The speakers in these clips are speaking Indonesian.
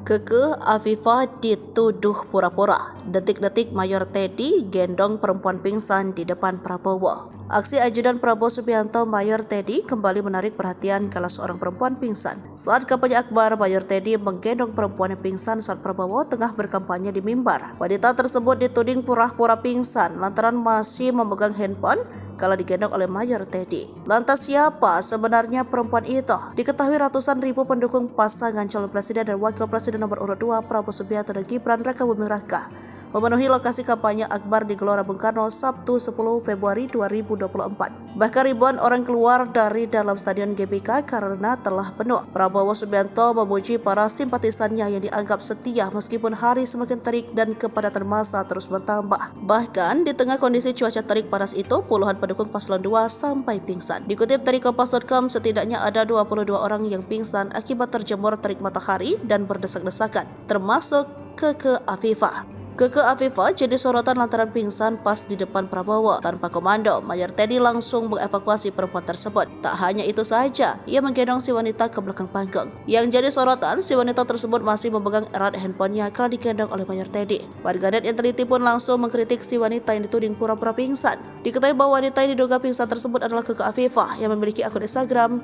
Keke Afifah dituduh pura-pura. Detik-detik Mayor Teddy gendong perempuan pingsan di depan Prabowo. Aksi ajudan Prabowo Subianto Mayor Teddy kembali menarik perhatian kala seorang perempuan pingsan. Saat kampanye akbar, Mayor Teddy menggendong perempuan yang pingsan saat Prabowo tengah berkampanye di mimbar. Wanita tersebut dituding pura-pura pingsan lantaran masih memegang handphone kala digendong oleh Mayor Teddy. Lantas siapa sebenarnya perempuan itu? Diketahui ratusan ribu pendukung pasangan calon presiden dan wakil presiden nomor urut 2 Prabowo Subianto dan Gibran Rakabuming Raka memenuhi lokasi kampanye akbar di Gelora Bung Karno Sabtu 10 Februari 2024. Bahkan ribuan orang keluar dari dalam stadion GBK karena telah penuh. Prabowo Subianto memuji para simpatisannya yang dianggap setia meskipun hari semakin terik dan kepadatan massa terus bertambah. Bahkan di tengah kondisi cuaca terik panas itu, puluhan pendukung paslon 2 sampai pingsan. Dikutip dari Kompas.com, setidaknya ada 22 orang yang pingsan akibat terjemur terik matahari dan berdesak-desakan, termasuk Keke Afifah. Keke Afifah jadi sorotan lantaran pingsan pas di depan Prabowo. Tanpa komando, Mayor Teddy langsung mengevakuasi perempuan tersebut. Tak hanya itu saja, ia menggendong si wanita ke belakang panggung. Yang jadi sorotan, si wanita tersebut masih memegang erat handphonenya kala digendong oleh Mayor Teddy. Warganet yang teliti pun langsung mengkritik si wanita yang dituding pura-pura pingsan. Diketahui bahwa wanita yang diduga pingsan tersebut adalah Keke Afifah yang memiliki akun Instagram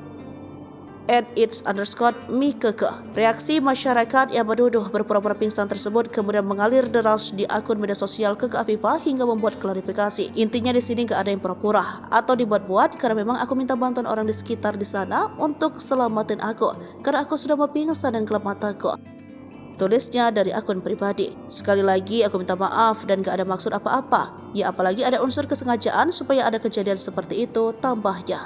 @its_mikeke. Reaksi masyarakat yang menuduh berpura-pura pingsan tersebut kemudian mengalir deras di akun media sosial Keke Afifah hingga membuat klarifikasi. Intinya di sini gak ada yang pura-pura atau dibuat-buat, karena memang aku minta bantuan orang di sekitar di sana untuk selamatin aku karena aku sudah mau pingsan dan gelap mataku. Tulisnya dari akun pribadi. Sekali lagi aku minta maaf dan gak ada maksud apa-apa. Ya apalagi ada unsur kesengajaan supaya ada kejadian seperti itu, tambahnya.